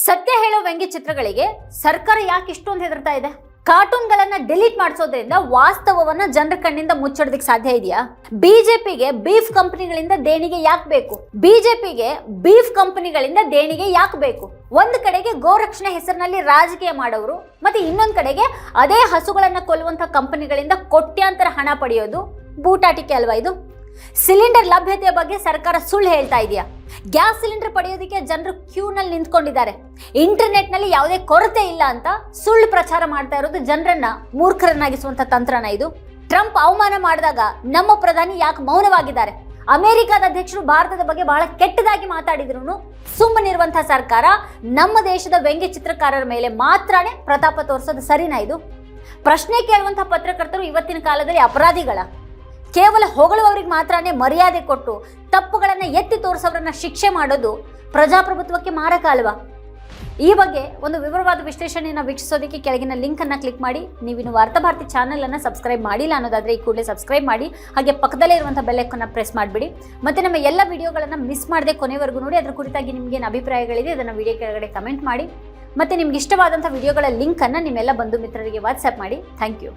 ಸತ್ಯ ಹೇಳೋ ವ್ಯಂಗ್ಯ ಚಿತ್ರಗಳಿಗೆ ಸರ್ಕಾರ ಯಾಕೆ ಇಷ್ಟೊಂದು ಹೆದರ್ತಾ ಇದೆ? ಕಾರ್ಟೂನ್ಗಳನ್ನ ಡಿಲೀಟ್ ಮಾಡಿಸೋದ್ರಿಂದ ವಾಸ್ತವವನ್ನ ಜನರ ಕಣ್ಣಿಂದ ಮುಚ್ಚೋದಕ್ಕೆ ಸಾಧ್ಯ ಇದೆಯಾ? ಬಿಜೆಪಿಗೆ ಬೀಫ್ ಕಂಪನಿಗಳಿಂದ ದೇಣಿಗೆ ಯಾಕೆ ಬೇಕು? ಒಂದ್ ಕಡೆಗೆ ಗೋರಕ್ಷಣೆ ಹೆಸರಿನಲ್ಲಿ ರಾಜಕೀಯ ಮಾಡೋರು, ಮತ್ತೆ ಇನ್ನೊಂದ್ ಕಡೆಗೆ ಅದೇ ಹಸುಗಳನ್ನ ಕೊಲ್ಲುವಂತ ಕಂಪನಿಗಳಿಂದ ಕೋಟ್ಯಾಂತರ ಹಣ ಪಡೆಯೋದು ಬೂಟಾಟಿಕೆ ಅಲ್ವಾ ಇದು? ಸಿಲಿಂಡರ್ ಲಭ್ಯತೆಯ ಬಗ್ಗೆ ಸರ್ಕಾರ ಸುಳ್ಳು ಹೇಳ್ತಾ ಇದೆಯಾ? ಗ್ಯಾಸ್ ಸಿಲಿಂಡರ್ ಪಡೆಯೋದಕ್ಕೆ ಜನರು ಕ್ಯೂನಲ್ಲಿ ನಿಂತ್ಕೊಂಡಿದ್ದಾರೆ. ಇಂಟರ್ನೆಟ್ ನಲ್ಲಿ ಯಾವುದೇ ಕೊರತೆ ಇಲ್ಲ ಅಂತ ಸುಳ್ಳು ಪ್ರಚಾರ ಮಾಡ್ತಾ ಇರೋದು ಜನರನ್ನ ಮೂರ್ಖರನ್ನಾಗಿಸುವಂತ ತಂತ್ರನ ಇದು? ಟ್ರಂಪ್ ಅವಮಾನ ಮಾಡಿದಾಗ ನಮ್ಮ ಪ್ರಧಾನಿ ಯಾಕೆ ಮೌನವಾಗಿದ್ದಾರೆ? ಅಮೆರಿಕದ ಅಧ್ಯಕ್ಷರು ಭಾರತದ ಬಗ್ಗೆ ಬಹಳ ಕೆಟ್ಟದಾಗಿ ಮಾತಾಡಿದ್ರು ಸುಮ್ಮನಿರುವಂತಹ ಸರ್ಕಾರ ನಮ್ಮ ದೇಶದ ವ್ಯಂಗ್ಯ ಚಿತ್ರಕಾರರ ಮೇಲೆ ಮಾತ್ರನೇ ಪ್ರತಾಪ ತೋರಿಸೋದು ಸರಿನಾ ಇದು? ಪ್ರಶ್ನೆ ಕೇಳುವಂತಹ ಪತ್ರಕರ್ತರು ಇವತ್ತಿನ ಕಾಲದಲ್ಲಿ ಅಪರಾಧಿಗಳ? ಕೇವಲ ಹೊಗಳುವವರಿಗೆ ಮಾತ್ರನೇ ಮರ್ಯಾದೆ ಕೊಟ್ಟು ತಪ್ಪುಗಳನ್ನ ಎತ್ತಿ ತೋರಿಸೋರನ್ನ ಶಿಕ್ಷೆ ಮಾಡೋದು ಪ್ರಜಾಪ್ರಭುತ್ವಕ್ಕೆ ಮಾರಕ ಅಲ್ವಾ? ಈ ಬಗ್ಗೆ ಒಂದು ವಿವರವಾದ ವಿಶ್ಲೇಷಣೆಯನ್ನು ವೀಕ್ಷಿಸೋದಕ್ಕೆ ಕೆಳಗಿನ ಲಿಂಕ್ ಅನ್ನ ಕ್ಲಿಕ್ ಮಾಡಿ. ನೀವಿನ್ನು ವಾರ್ತಾ ಭಾರತಿ ಚಾನೆಲ್ ಅನ್ನ ಸಬ್ಸ್ಕ್ರೈಬ್ ಮಾಡಿಲ್ಲ ಅನ್ನೋದಾದ್ರೆ ಈ ಕೂಡಲೇ ಸಬ್ಸ್ಕ್ರೈಬ್ ಮಾಡಿ. ಹಾಗೆ ಪಕ್ಕದಲ್ಲೇ ಇರುವಂತಹ ಬೆಲ್ ಐಕಾನ್ ಅನ್ನು ಪ್ರೆಸ್ ಮಾಡಿಬಿಡಿ. ಮತ್ತೆ ನಮ್ಮ ಎಲ್ಲ ವಿಡಿಯೋಗಳನ್ನ ಮಿಸ್ ಮಾಡದೆ ಕೊನೆವರೆಗೂ ನೋಡಿ. ಅದರ ಕುರಿತಾಗಿ ನಿಮಗೆ ಏನು ಅಭಿಪ್ರಾಯಗಳಿದೆ ಅದನ್ನ ವಿಡಿಯೋ ಕೆಳಗಡೆ ಕಮೆಂಟ್ ಮಾಡಿ. ಮತ್ತೆ ನಿಮ್ಗೆ ಇಷ್ಟವಾದಂತಹ ವಿಡಿಯೋಗಳ ಲಿಂಕ್ ಅನ್ನ ನಿಮ್ಮೆಲ್ಲ ಬಂಧು ಮಿತ್ರರಿಗೆ ವಾಟ್ಸ್ಆಪ್ ಮಾಡಿ. Thank you.